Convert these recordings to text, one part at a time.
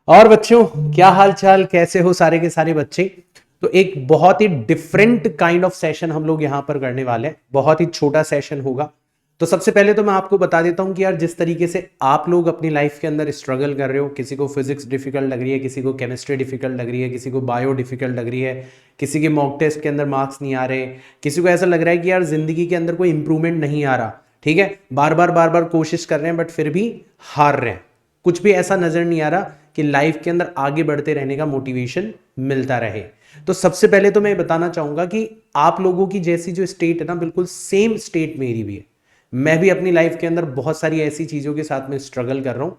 और बच्चों, क्या हाल चाल, कैसे हो सारे के सारे बच्चे। तो एक बहुत ही डिफरेंट काइंड ऑफ सेशन हम लोग यहां पर करने वाले हैं। बहुत ही छोटा सेशन होगा। तो सबसे पहले तो मैं आपको बता देता हूं कि यार जिस तरीके से आप लोग अपनी लाइफ के अंदर स्ट्रगल कर रहे हो, किसी को फिजिक्स डिफिकल्ट लग रही है, किसी को केमिस्ट्री डिफिकल्ट लग रही है, किसी को बायो डिफिकल्ट लग रही है, किसी के मॉक टेस्ट के अंदर मार्क्स नहीं आ रहे, किसी को ऐसा लग रहा है कि यार जिंदगी के अंदर कोई इंप्रूवमेंट नहीं आ रहा, ठीक है, बार बार कोशिश कर रहे हैं बट फिर भी हार रहे हैं, कुछ भी ऐसा नजर नहीं आ रहा कि लाइफ के अंदर आगे बढ़ते रहने का मोटिवेशन मिलता रहे। तो सबसे पहले तो मैं बताना चाहूंगा कि आप लोगों की जैसी जो स्टेट है ना, बिल्कुल सेम स्टेट मेरी भी है। मैं भी अपनी लाइफ के अंदर बहुत सारी ऐसी चीजों के साथ में स्ट्रगल कर रहा हूं,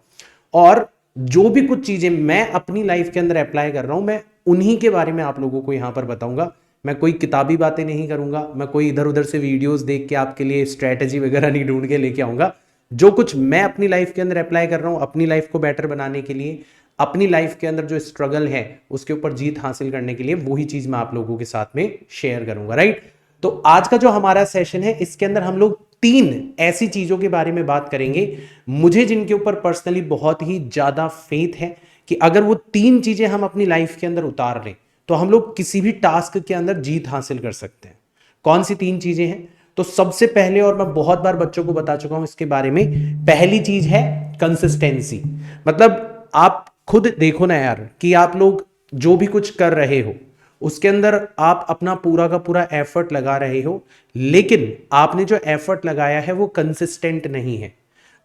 और जो भी कुछ चीजें मैं अपनी लाइफ के अंदर अप्लाई कर रहा हूं, मैं उन्हीं के बारे में आप लोगों को यहां पर बताऊंगा। मैं कोई किताबी बातें नहीं करूंगा, मैं कोई इधर उधर से वीडियोस देख के आपके लिए स्ट्रेटेजी वगैरह नहीं ढूंढ के लेके आऊंगा। जो कुछ मैं अपनी लाइफ के अंदर अप्लाई कर रहा हूं, अपनी लाइफ को बेटर बनाने के लिए, अपनी लाइफ के अंदर जो स्ट्रगल है उसके ऊपर जीत हासिल करने के लिए, वही चीज मैं आप लोगों के साथ में शेयर करूंगा। राइट। तो आज का जो हमारा सेशन है, इसके अंदर हम लोग 3 ऐसी चीजों के बारे में बात करेंगे, मुझे जिनके ऊपर पर्सनली बहुत ही ज्यादा फेथ है कि अगर वो 3 चीजें हम अपनी लाइफ के अंदर उतार लें तो हम लोग किसी भी टास्क के अंदर जीत हासिल कर सकते हैं। कौन सी 3 चीजें हैं? तो सबसे पहले, और मैं बहुत बार बच्चों को बता चुका हूं इसके बारे में, पहली चीज है कंसिस्टेंसी। मतलब आप खुद देखो ना यार कि आप लोग जो भी कुछ कर रहे हो उसके अंदर आप अपना पूरा का पूरा एफर्ट लगा रहे हो, लेकिन आपने जो एफर्ट लगाया है वो कंसिस्टेंट नहीं है।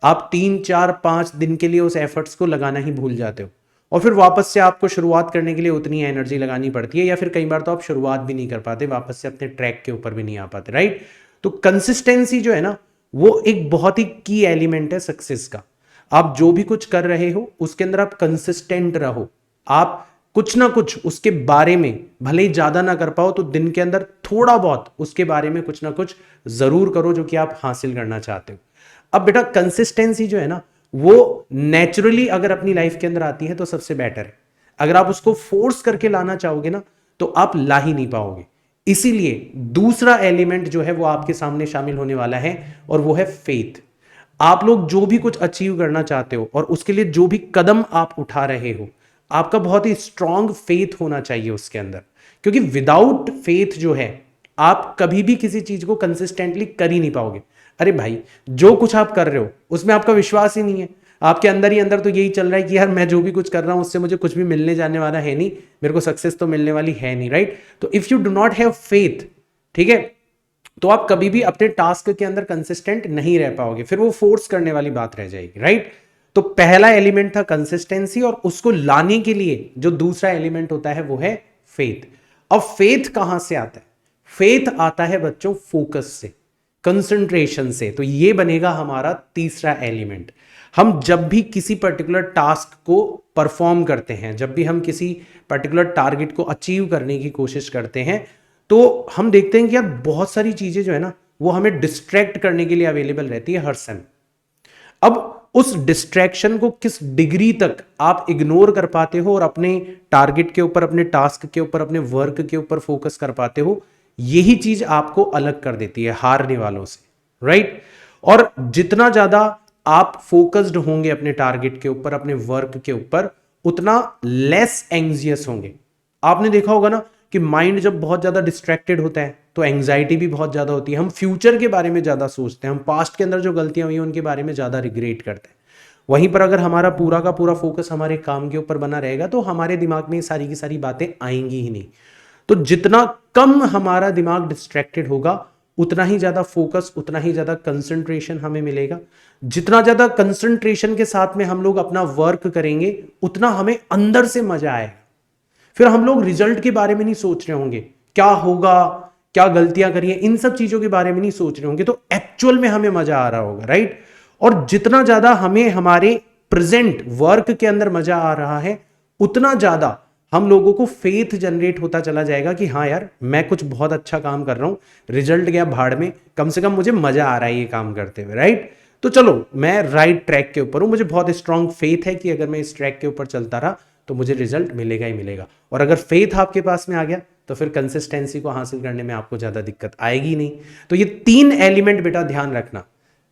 आप 3 4 5 दिन के लिए उस एफर्ट्स को लगाना ही भूल जाते हो, और फिर वापस से आपको शुरुआत करने के लिए उतनी एनर्जी लगानी पड़ती है, या फिर कई बार तो आप शुरुआत भी नहीं कर पाते, वापस से अपने ट्रैक के ऊपर भी नहीं आ पाते। राइट। तो कंसिस्टेंसी जो है ना, वो एक बहुत ही की एलिमेंट है सक्सेस का। आप जो भी कुछ कर रहे हो उसके अंदर आप कंसिस्टेंट रहो। आप कुछ ना कुछ उसके बारे में, भले ही ज्यादा ना कर पाओ तो दिन के अंदर थोड़ा बहुत उसके बारे में कुछ ना कुछ जरूर करो जो कि आप हासिल करना चाहते हो। अब बेटा कंसिस्टेंसी जो है ना, वो नेचुरली अगर अपनी लाइफ के अंदर आती है तो सबसे बेटर है। अगर आप उसको फोर्स करके लाना चाहोगे ना तो आप ला ही नहीं पाओगे। इसीलिए दूसरा एलिमेंट जो है वो आपके सामने शामिल होने वाला है, और वो है फेथ। आप लोग जो भी कुछ अचीव करना चाहते हो और उसके लिए जो भी कदम आप उठा रहे हो, आपका बहुत ही स्ट्रांग फेथ होना चाहिए उसके अंदर। क्योंकि विदाउट फेथ जो है, आप कभी भी किसी चीज को कंसिस्टेंटली कर ही नहीं पाओगे। अरे भाई, जो कुछ आप कर रहे हो उसमें आपका विश्वास ही नहीं है। आपके अंदर ही अंदर तो यही चल रहा है कि यार मैं जो भी कुछ कर रहा हूं उससे मुझे कुछ भी मिलने जाने वाला है नहीं, मेरे को सक्सेस तो मिलने वाली है नहीं। राइट। तो if you do not have faith, ठीक है, तो आप कभी भी अपने टास्क के अंदर कंसिस्टेंट नहीं रह पाओगे, फिर वो फोर्स करने वाली बात रह जाएगी। राइट। तो पहला एलिमेंट था कंसिस्टेंसी, और उसको लाने के लिए जो दूसरा एलिमेंट होता है वो है फेथ। अब फेथ कहां से आता है? फेथ आता है बच्चों फोकस से, कंसंट्रेशन से। तो ये बनेगा हमारा तीसरा एलिमेंट। हम जब भी किसी पर्टिकुलर टास्क को परफॉर्म करते हैं, जब भी हम किसी पर्टिकुलर टारगेट को अचीव करने की कोशिश करते हैं, तो हम देखते हैं कि यार बहुत सारी चीजें जो है ना, वो हमें डिस्ट्रैक्ट करने के लिए अवेलेबल रहती है हर समय। अब उस डिस्ट्रैक्शन को किस डिग्री तक आप इग्नोर कर पाते हो और अपने टारगेट के ऊपर, अपने टास्क के ऊपर, अपने वर्क के ऊपर फोकस कर पाते हो, यही चीज आपको अलग कर देती है हारने वालों से। राइट। और जितना ज्यादा आप फोकस्ड होंगे अपने टारगेट के ऊपर, अपने वर्क के ऊपर, उतना लेस एंग्जियस होंगे। आपने देखा होगा ना कि माइंड जब बहुत ज्यादा डिस्ट्रैक्टेड होता है तो एंग्जाइटी भी बहुत ज्यादा होती है। हम फ्यूचर के बारे में ज्यादा सोचते हैं, हम पास्ट के अंदर जो गलतियां हुई हैं उनके बारे में ज्यादा रिग्रेट करते हैं। वहीं पर अगर हमारा पूरा का पूरा फोकस हमारे काम के ऊपर बना रहेगा तो हमारे दिमाग में ये सारी की सारी बातें आएंगी ही नहीं। तो जितना कम हमारा दिमाग डिस्ट्रैक्टेड होगा, उतना ही ज्यादा फोकस, उतना ही ज्यादा कंसंट्रेशन हमें मिलेगा। जितना ज्यादा कंसंट्रेशन के साथ में हम लोग अपना वर्क करेंगे, उतना हमें अंदर से मजा आएगा। फिर हम लोग रिजल्ट के बारे में नहीं सोच रहे होंगे, क्या होगा, क्या गलतियां करिए, इन सब चीजों के बारे में नहीं सोच रहे होंगे, तो एक्चुअल में हमें मजा आ रहा होगा। राइट। और जितना ज्यादा हमें हमारे प्रेजेंट वर्क के अंदर मजा आ रहा है, उतना ज्यादा हम लोगों को फेथ जनरेट होता चला जाएगा कि हाँ यार, मैं कुछ बहुत अच्छा काम कर रहा हूं, रिजल्ट गया भाड़ में, कम से कम मुझे मजा आ रहा है ये काम करते हुए। राइट। तो चलो, मैं राइट ट्रैक के ऊपर हूं, मुझे बहुत स्ट्रांग फेथ है कि अगर मैं इस ट्रैक के ऊपर चलता रहा तो मुझे रिजल्ट मिलेगा ही मिलेगा। और अगर फेथ आपके पास में आ गया तो फिर कंसिस्टेंसी को हासिल करने में आपको ज्यादा दिक्कत आएगी नहीं। तो ये 3 एलिमेंट बेटा ध्यान रखना।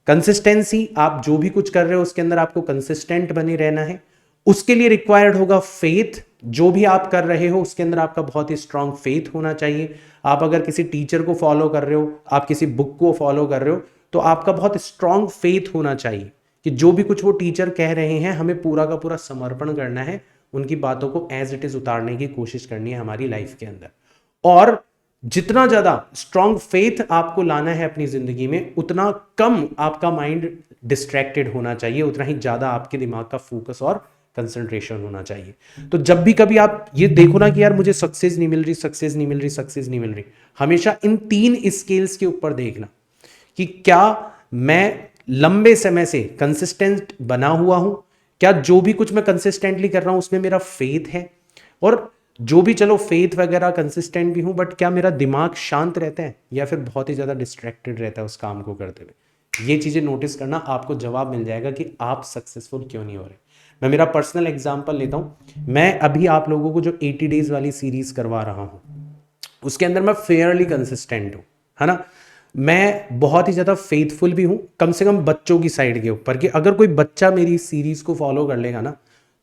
कंसिस्टेंसी, आप जो भी कुछ कर रहे हो उसके अंदर आपको कंसिस्टेंट बने रहना है, उसके लिए रिक्वायर्ड होगा फेथ। जो भी आप कर रहे हो उसके अंदर आपका बहुत ही स्ट्रांग फेथ होना चाहिए। आप अगर किसी टीचर को फॉलो कर रहे हो, आप किसी बुक को फॉलो कर रहे हो, तो आपका बहुत स्ट्रांग फेथ होना चाहिए कि जो भी कुछ वो टीचर कह रहे हैं हमें पूरा का पूरा समर्पण करना है, उनकी बातों को एज इट इज उतारने की कोशिश करनी है हमारी लाइफ के अंदर। और जितना ज्यादा स्ट्रांग फेथ आपको लाना है अपनी जिंदगी में, उतना कम आपका माइंड डिस्ट्रैक्टेड होना चाहिए, उतना ही ज्यादा आपके दिमाग का फोकस और कंसंट्रेशन होना चाहिए। तो जब भी कभी आप ये देखो ना कि यार मुझे सक्सेस नहीं मिल रही, सक्सेस नहीं मिल रही, सक्सेस नहीं मिल रही, हमेशा इन 3 स्केल्स के ऊपर देखना कि क्या मैं लंबे समय से कंसिस्टेंट बना हुआ हूं, क्या जो भी कुछ मैं कंसिस्टेंटली कर रहा हूं उसमें मेरा फेथ है, और जो भी चलो फेथ वगैरह कंसिस्टेंट भी हूं, बट क्या मेरा दिमाग शांत रहता है या फिर बहुत ही ज्यादा डिस्ट्रैक्टेड रहता है उस काम को करते हुए। ये चीजें नोटिस करना, आपको जवाब मिल जाएगा कि आप सक्सेसफुल क्यों नहीं हो रहे। मैं मेरा पर्सनल एग्जांपल लेता हूं। मैं अभी आप लोगों को जो 80 डेज वाली सीरीज करवा रहा हूं, उसके अंदर मैं फेयरली कंसिस्टेंट हूं, है ना। मैं बहुत ही ज़्यादा फेथफुल भी हूं, कम से कम बच्चों की साइड के ऊपर, कि अगर कोई बच्चा मेरी सीरीज को फॉलो कर लेगा ना,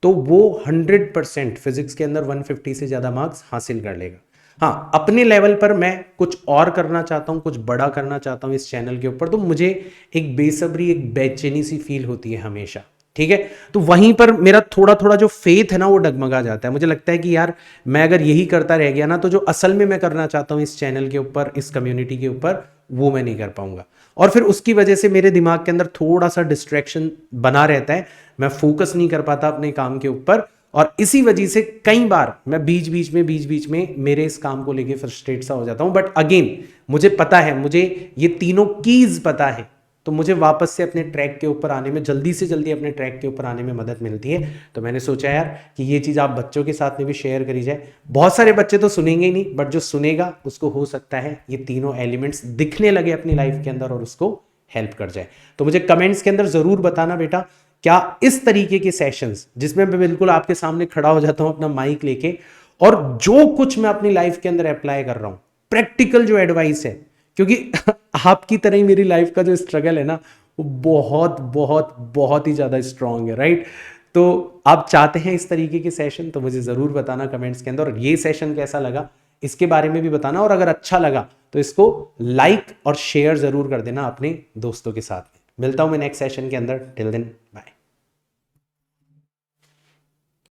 तो वो 100% फिजिक्स के अंदर 150 से ज़्यादा मार्क्स हासिल कर लेगा। हाँ, अपने लेवल पर मैं कुछ और करना चाहता हूँ, कुछ बड़ा करना चाहता हूँ इस चैनल के ऊपर, तो मुझे एक बेसब्री, एक बेचैनी सी फील होती है हमेशा। ठीक है, तो वहीं पर मेरा थोड़ा थोड़ा जो फेथ है ना वो डगमगा जाता है। मुझे लगता है कि यार मैं अगर यही करता रह गया ना, तो जो असल में मैं करना चाहता हूँ इस चैनल के ऊपर, इस कम्युनिटी के ऊपर, वो मैं नहीं कर पाऊंगा। और फिर उसकी वजह से मेरे दिमाग के अंदर थोड़ा सा डिस्ट्रैक्शन बना रहता है, मैं फोकस नहीं कर पाता अपने काम के ऊपर, और इसी वजह से कई बार मैं बीच बीच में मेरे इस काम को लेके फ्रस्ट्रेट सा हो जाता हूं। बट अगेन मुझे पता है, मुझे ये तीनों कीज पता है, तो मुझे वापस से अपने ट्रैक के ऊपर आने में, जल्दी से जल्दी अपने ट्रैक के ऊपर आने में मदद मिलती है। तो मैंने सोचा यार कि ये चीज़ आप बच्चों के साथ में भी शेयर करी जाए। बहुत सारे बच्चे तो सुनेंगे ही नहीं, बट जो सुनेगा उसको हो सकता है ये तीनों एलिमेंट्स दिखने लगे अपनी लाइफ के अंदर और उसको हेल्प कर जाए। तो मुझे कमेंट्स के अंदर ज़रूर बताना बेटा, क्या इस तरीके के सेशंस जिसमें मैं बिल्कुल आपके सामने खड़ा हो जाता हूँ अपना माइक लेके, और जो कुछ मैं अपनी लाइफ के अंदर अप्लाई कर रहा हूँ, प्रैक्टिकल जो एडवाइस है, क्योंकि आपकी तरह ही मेरी लाइफ का जो स्ट्रगल है ना, वो बहुत बहुत बहुत ही ज़्यादा स्ट्रांग है, राइट। तो आप चाहते हैं इस तरीके के सेशन, तो मुझे ज़रूर बताना कमेंट्स के अंदर, और ये सेशन कैसा लगा इसके बारे में भी बताना, और अगर अच्छा लगा तो इसको लाइक और शेयर ज़रूर कर देना अपने दोस्तों के साथ में। मिलता हूँ मैं नेक्स्ट सेशन के अंदर। Till then